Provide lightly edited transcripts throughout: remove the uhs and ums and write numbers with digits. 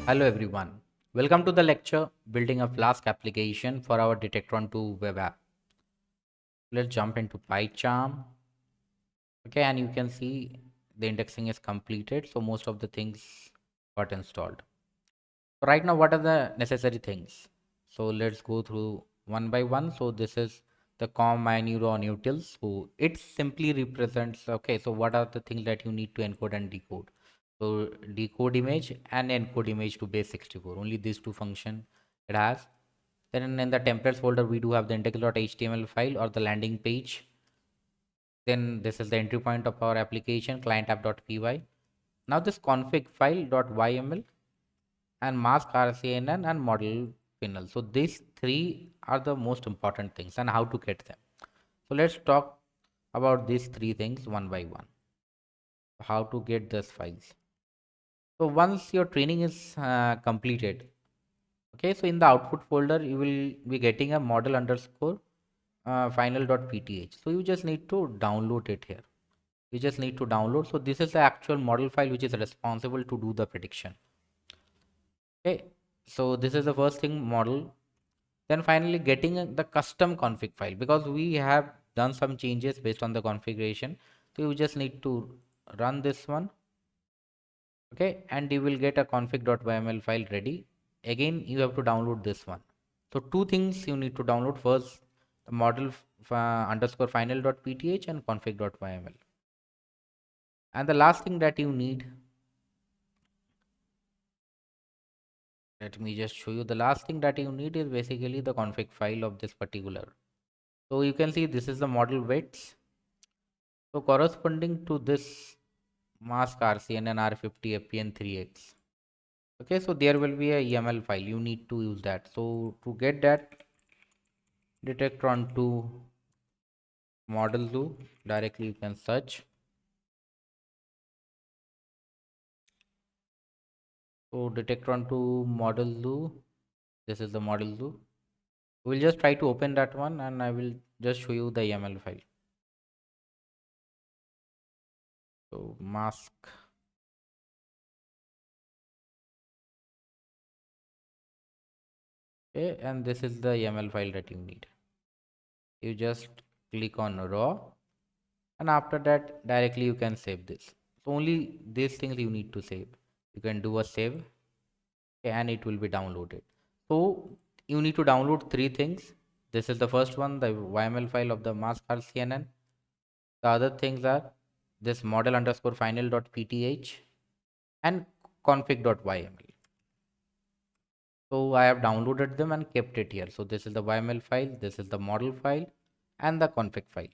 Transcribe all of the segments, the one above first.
Hello everyone. Welcome to the lecture Building a Flask application for our Detectron 2 web app. Let's jump into PyCharm. Okay, and you can see the indexing is completed, so most of the things got installed. So right now, what are the necessary things? So let's go through one by one. So this is the com myneuron utils. So it simply represents, okay, so what are the things that you need to encode and decode? So decode image and encode image to base 64. Only these two function it has. Then in the templates folder, we do have the index.html file or the landing page. Then this is the entry point of our application, client app.py. Now this config file.yml and mask RCNN and model final. So these three are the most important things and how to get them. So let's talk about these three things one by one. How to get these files. So once your training is completed, okay, so in the output folder, you will be getting a model underscore final.pth. So you just need to download it here. You just need to download. So this is the actual model file which is responsible to do the prediction. Okay, so this is the first thing model. Then finally getting the custom config file because we have done some changes based on the configuration. So you just need to run this one. Okay, and you will get a config.yml file ready. Again, you have to download this one. So two things you need to download first, the model underscore final.pth and config.yml. And the last thing that you need, let me just show you. The last thing that you need is basically the config file of this particular. So you can see this is the model weights. So corresponding to this mask RCN R50 FPN 3x. Okay, so there will be a YAML file. You need to use that. So to get that, Detectron 2 model zoo directly you can search. So Detectron 2 model zoo. This is the model zoo. We'll just try to open that one and I will just show you the YAML file. So mask. Okay, and this is the YAML file that you need. You just click on raw and after that directly you can save this. So only these things you need to save. You can do a save, okay, and it will be downloaded. So you need to download three things. This is the first one, the YML file of the mask RCNN. The other things are this model underscore final.pth and config.yml. So I have downloaded them and kept it here. So this is the YML file, this is the model file and the config file.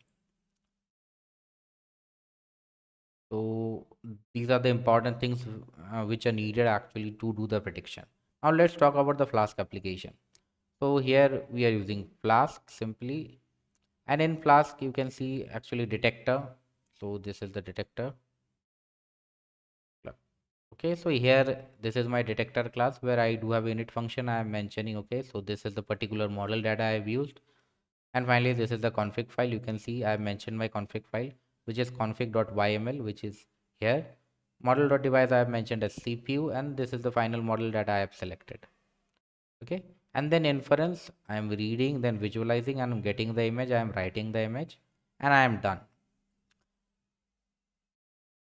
So these are the important things which are needed actually to do the prediction. Now let's talk about the Flask application. So here we are using Flask simply, and in Flask you can see actually detector. So this is the detector. Okay, so here this is my detector class where I do have init function I am mentioning. Okay, so this is the particular model that I have used. And finally, this is the config file. You can see I have mentioned my config file, which is config.yml, which is here. Model.device I have mentioned as CPU, and this is the final model that I have selected. Okay, and then inference, I am reading, then visualizing, and I'm getting the image, I am writing the image, and I am done.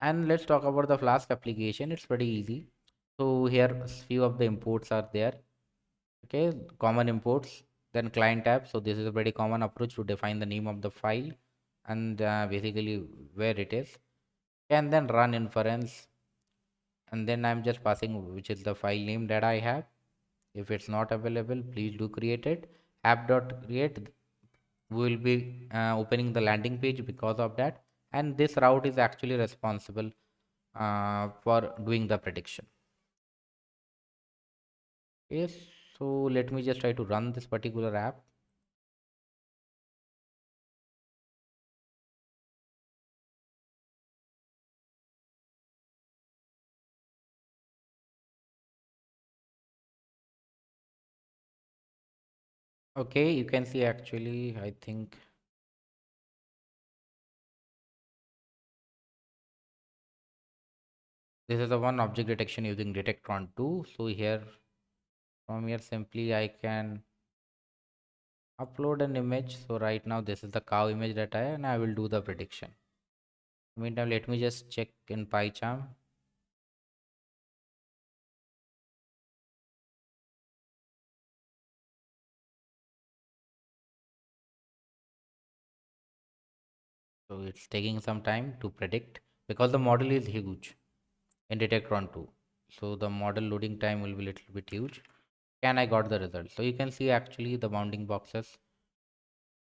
And let's talk about the Flask application. It's pretty easy. So here, few of the imports are there. Okay, common imports, then client tab. So this is a pretty common approach to define the name of the file and basically where it is, and then run inference, and then I'm just passing which is the file name that I have. If it's not available, please do create it. App.create, we will be opening the landing page because of that, and this route is actually responsible for doing the prediction. Yes, so let me just try to run this particular app. Okay, you can see actually I think This is the one object detection using Detectron 2. So here, from here simply I can upload an image. So right now this is the cow image that I have, and I will do the prediction. Meantime, let me just check in PyCharm. So it's taking some time to predict because the model is huge in Detectron 2. So the model loading time will be a little bit huge. And I got the result. So you can see actually the bounding boxes.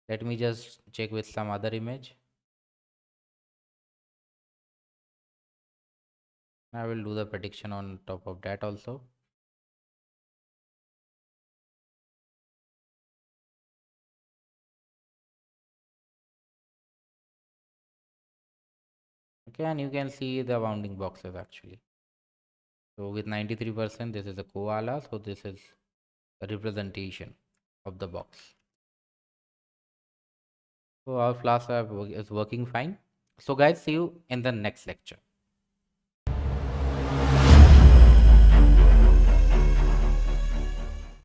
Let me just check with some other image. I will do the prediction on top of that also. Okay, and you can see the bounding boxes actually. So with 93%, this is a koala. So this is a representation of the box. So our flask app is working fine. So guys, see you in the next lecture.